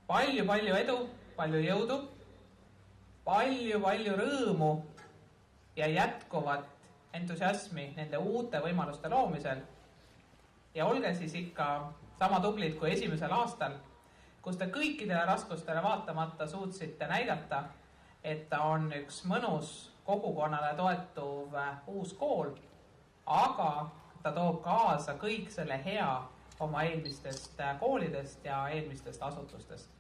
Palju edu, palju jõudu, palju rõõmu ja jätkuvat entusiasmi nende uute võimaluste loomisel. Ja olge siis ikka sama tublid kui esimesel aastal, kus te kõikidele raskustele vaatamata suutsite näidata, et ta on üks mõnus kogukonnale toetuv uus kool, aga ta toob kaasa kõik selle hea oma eelmistest koolidest ja eelmistest asutustest.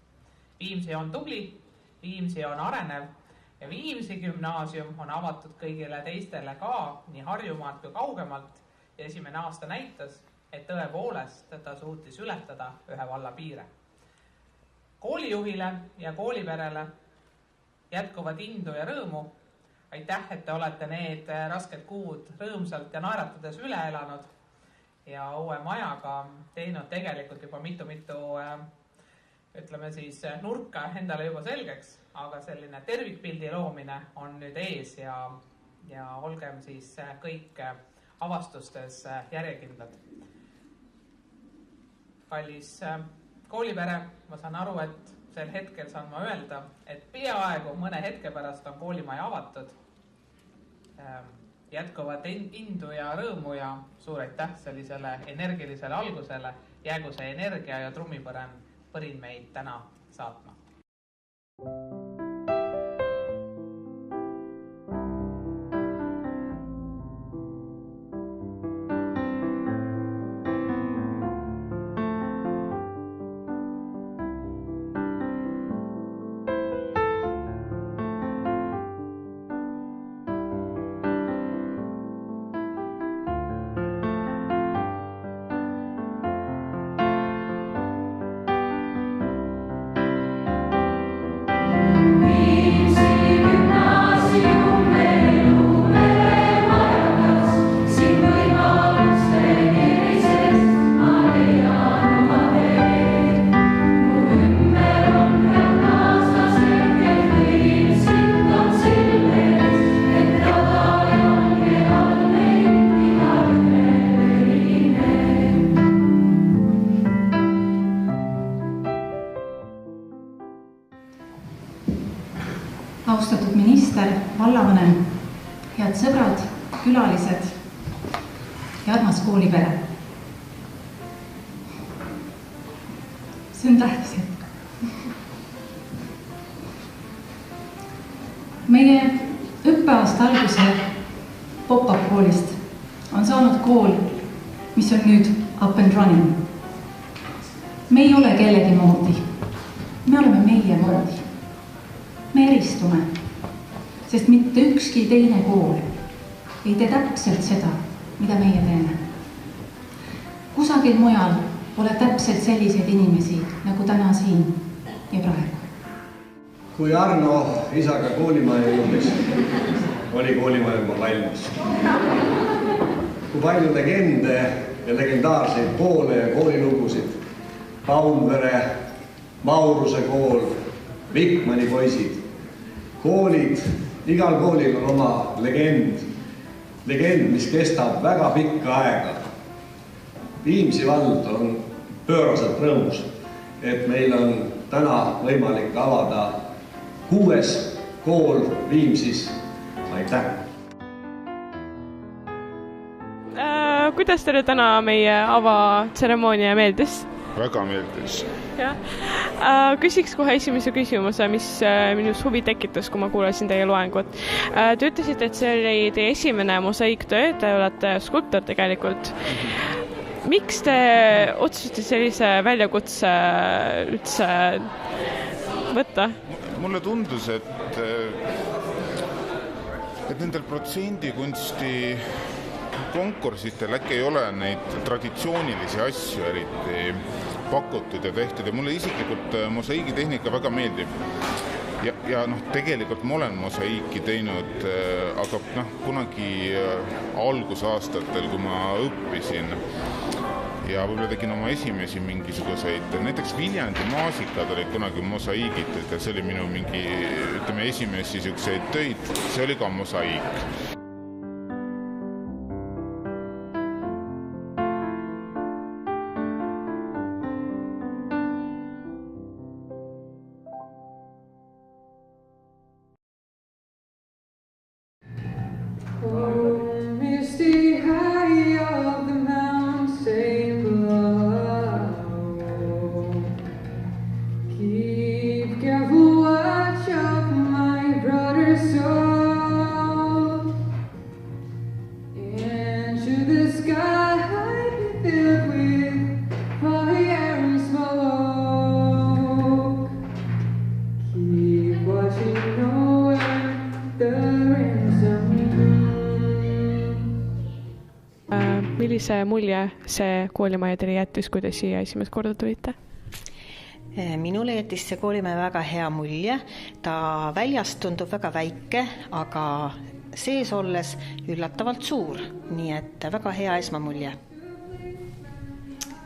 Viimsi on tubli, Viimsi on arenev ja Viimsi gümnaasium on avatud kõigile teistele ka nii Harjumaalt kui kaugemalt ja esimene aasta näitas, et tõepoolest ta suutis ületada ühe valla piire. Koolijuhile ja kooliperele jätkuvad indu ja rõõmu. Aitäh, et te olete need rasked kuud rõõmsalt ja naeratades üle elanud ja uue majaga teinud tegelikult juba mitu ütleme siis nurka endale juba selgeks, aga selline tervikpildi loomine on nüüd ees ja olgem siis kõik avastustes järjekindlad. Kallis koolipere, ma saan aru, et sel hetkel saan ma öelda, et peaaegu mõne hetke pärast on koolimaja avatud. Jätkuvat indu ja rõõmu ja suur aitäh sellisele energilisele algusele. Jäägu see energia ja trummipõrin meid täna saatma. Austatud minister, vallavanem, head sõbrad, külalised ja armas koolipere. See on tähtis hetk. Meie õppeaasta alguse pop-up koolist on saanud kool, mis on nüüd up and running. Me ei ole kellegi moodi. Me oleme meie moodi. Me eristume, sest mitte ükski teine kool ei tee täpselt seda, mida meie teeme. Kusagil mujal pole täpselt selliseid inimesi, nagu täna siin ja praegu. Kui Arno isaga koolimaja jõudis, oli koolimaja juba valmis. Kui palju legende ja legendaarseid koole ja koolilugusid, Paunvere, Mauruse kool, Vikmani poisid, koolid, igal koolil on oma legend, mis kestab väga pikka aega. Viimsi vald on pööraselt rõõmus, et meil on täna võimalik avada 6. kool Viimsis. Aitäh! Kuidas teile täna meie avatseremoonia meeldis? Väga meeldis. Küsiks kohe esimese küsimuse, mis minus huvi tekitas, kui ma kuulasin teie loengut. Te ütlesite, et see oli teie esimene mosaiktöö, te olete skulptor tegelikult. Miks te otsustasite sellise väljakutse üldse võtta? Mulle tundus, et nendel protsendikunsti konkursitel äkki ei ole neid traditsioonilisi asju eriti pakutud ja tehtud ja mulle isiklikult mosaiigitehnika väga meeldib. Ja tegelikult ma olen mosaiiki teinud, aga kunagi algusaastatel, kui ma õppisin ja võib-olla tegin oma esimesi mingisuguseid, näiteks Viljandi maasikad olid kunagi mosaiigitud ja see oli minu mingi, esimesi selliseid töid, see oli ka mosaiik. Misty high of the mountain below. Keep careful watch of my brother's soul. Into the sky filled with fire and smoke. Keep watching nowhere the ransom. Millise mulje see koolimaja teile jättis, kui te siia esimest korda tulite? Minule jättis see koolimaja väga hea mulje. Ta väljast tundub väga väike, aga sees olles üllatavalt suur. Nii et väga hea esmamulje.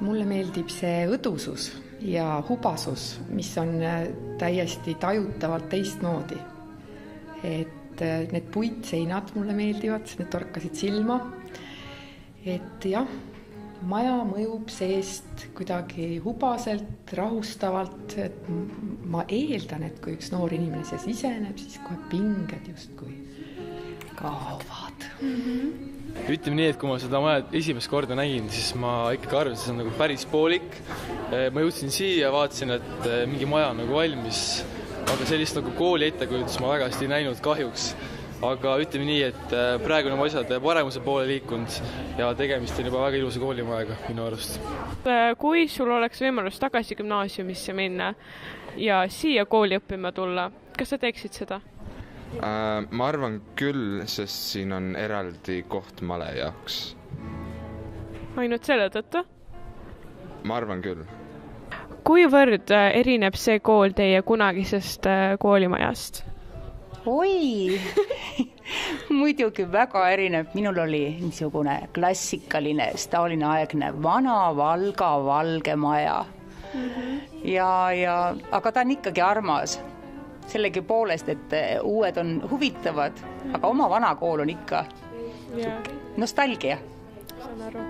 Mulle meeldib see õdusus ja hubasus, mis on täiesti tajutavalt teistmoodi. Et need puitseinad mulle meeldivad, need torkasid silma. Et jah, maja mõjub seest kuidagi hubaselt, rahustavalt. Et ma eeldan, et kui üks noor inimene siia siseneb, siis kohe pinged justkui kaovad. Ütleme nii, et kui ma seda maja esimest korda nägin, siis ma ikkagi arvasin, et see on nagu päris poolik. Ma jõudsin siia ja vaatasin, et mingi maja on nagu valmis, aga sellist nagu kooli ettekujutus ma väga hästi ei näinud kahjuks. Aga ütleme nii, et praegu on asjad paremuse poole liikunud ja tegemist on juba väga ilusa koolimajaga minu arust. Kui sul oleks võimalus tagasi gümnaasiumisse minna ja siia kooli õppima tulla, kas sa teeksid seda? Ma arvan küll, sest siin on eraldi koht male jaoks. Ainult selle tõttu? Ma arvan küll. Kuivõrd erineb see kool teie kunagisest koolimajast? Oi, muidugi väga erineb. Minul oli niisugune klassikaline Stalini-aegne vana Valga valge maja. Aga ta on ikkagi armas. Sellegi poolest, et uued on huvitavad, aga oma vana kool on ikka nostalgia. Saan aru.